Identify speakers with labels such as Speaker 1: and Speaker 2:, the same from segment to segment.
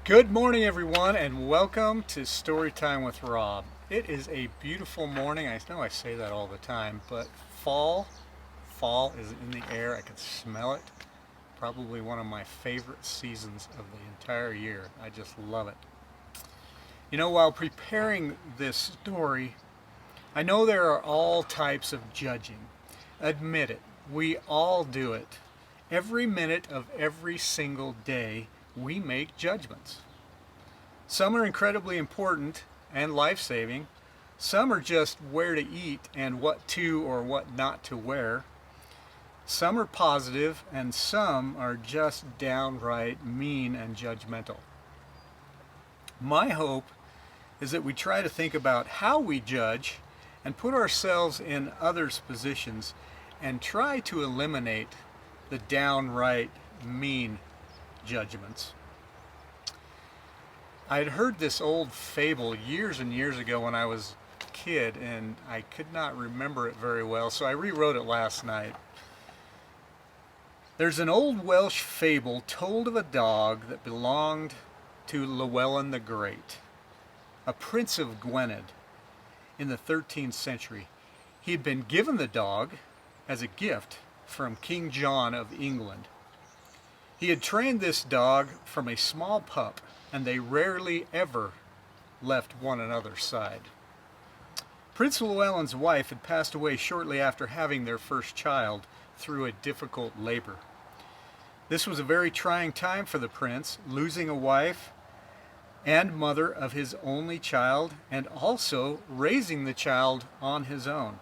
Speaker 1: Good morning, everyone, and welcome to Storytime with Rob. It is a beautiful morning. I know I say that all the time, but fall is in the air. I can smell it. Probably one of my favorite seasons of the entire year. I just love it. While preparing this story, I know there are all types of judging. Admit it, we all do it. Every minute of every single day, we make judgments. Some are incredibly important and life-saving. Some are just where to eat and what to or what not to wear. Some are positive and some are just downright mean and judgmental. My hope is that we try to think about how we judge and put ourselves in others' positions and try to eliminate the downright mean judgments. I had heard this old fable years and years ago when I was a kid, and I could not remember it very well, so I rewrote it last night. There's an old Welsh fable told of a dog that belonged to Llewellyn the Great, a prince of Gwynedd in the 13th century. He had been given the dog as a gift from King John of England. He had trained this dog from a small pup, and they rarely ever left one another's side. Prince Llewellyn's wife had passed away shortly after having their first child through a difficult labor. This was a very trying time for the prince, losing a wife and mother of his only child, and also raising the child on his own.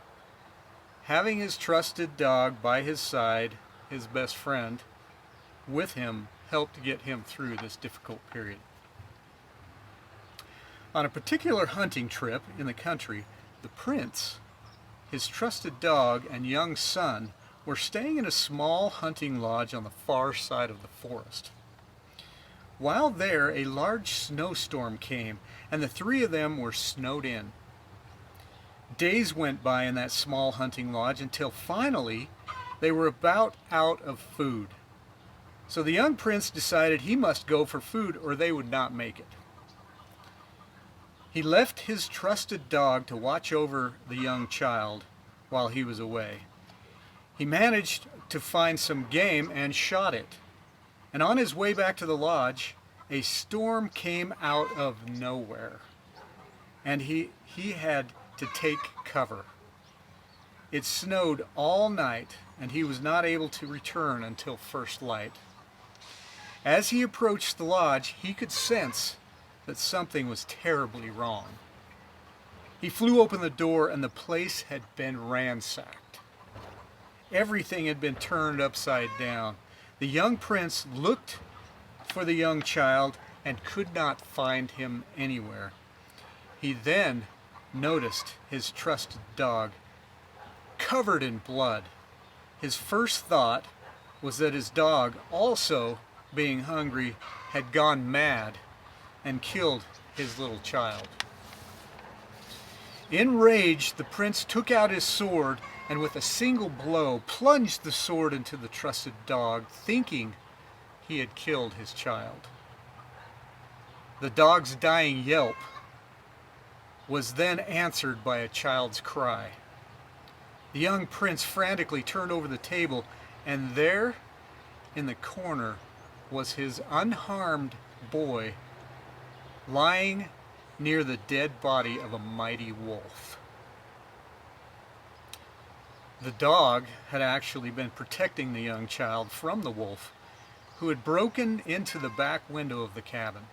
Speaker 1: Having his trusted dog by his side, his best friend, with him helped get him through this difficult period. On a particular hunting trip in the country, the prince, his trusted dog, and young son were staying in a small hunting lodge on the far side of the forest. While there, a large snowstorm came, and the three of them were snowed in. Days went by in that small hunting lodge until finally they were about out of food. So the young prince decided he must go for food or they would not make it. He left his trusted dog to watch over the young child while he was away. He managed to find some game and shot it. And on his way back to the lodge, a storm came out of nowhere. And he had to take cover. It snowed all night, and he was not able to return until first light. As he approached the lodge, he could sense that something was terribly wrong. He flew open the door, and the place had been ransacked. Everything had been turned upside down. The young prince looked for the young child and could not find him anywhere. He then noticed his trusted dog covered in blood. His first thought was that his dog, also being hungry, had gone mad and killed his little child. Enraged, the prince took out his sword and with a single blow plunged the sword into the trusted dog, thinking he had killed his child. The dog's dying yelp was then answered by a child's cry. The young prince frantically turned over the table, and there in the corner was his unharmed boy lying near the dead body of a mighty wolf. The dog had actually been protecting the young child from the wolf, who had broken into the back window of the cabin.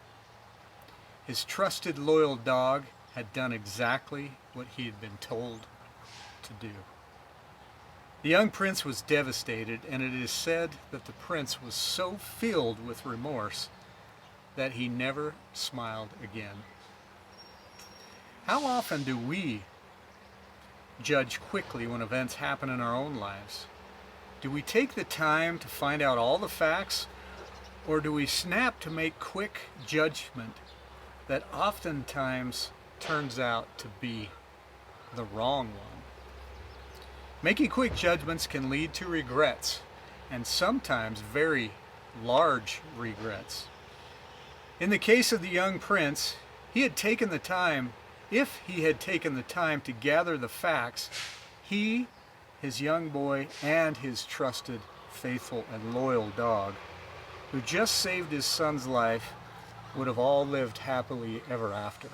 Speaker 1: His trusted, loyal dog had done exactly what he had been told to do. The young prince was devastated, and it is said that the prince was so filled with remorse that he never smiled again. How often do we judge quickly when events happen in our own lives? Do we take the time to find out all the facts, or do we snap to make quick judgment that oftentimes turns out to be the wrong one? Making quick judgments can lead to regrets, and sometimes very large regrets. In the case of the young prince, he had taken the time, if he had taken the time to gather the facts, he, his young boy, and his trusted, faithful, and loyal dog, who just saved his son's life, would have all lived happily ever after.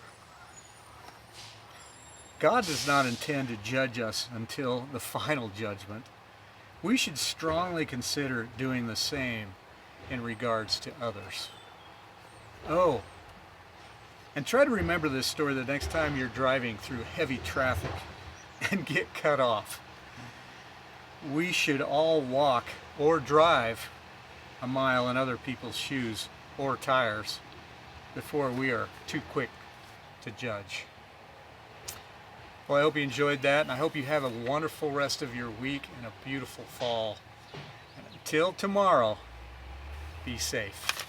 Speaker 1: God does not intend to judge us until the final judgment. We should strongly consider doing the same in regards to others. Oh, and try to remember this story the next time you're driving through heavy traffic and get cut off. We should all walk or drive a mile in other people's shoes or tires before we are too quick to judge. Well, I hope you enjoyed that, and I hope you have a wonderful rest of your week and a beautiful fall. And until tomorrow, be safe.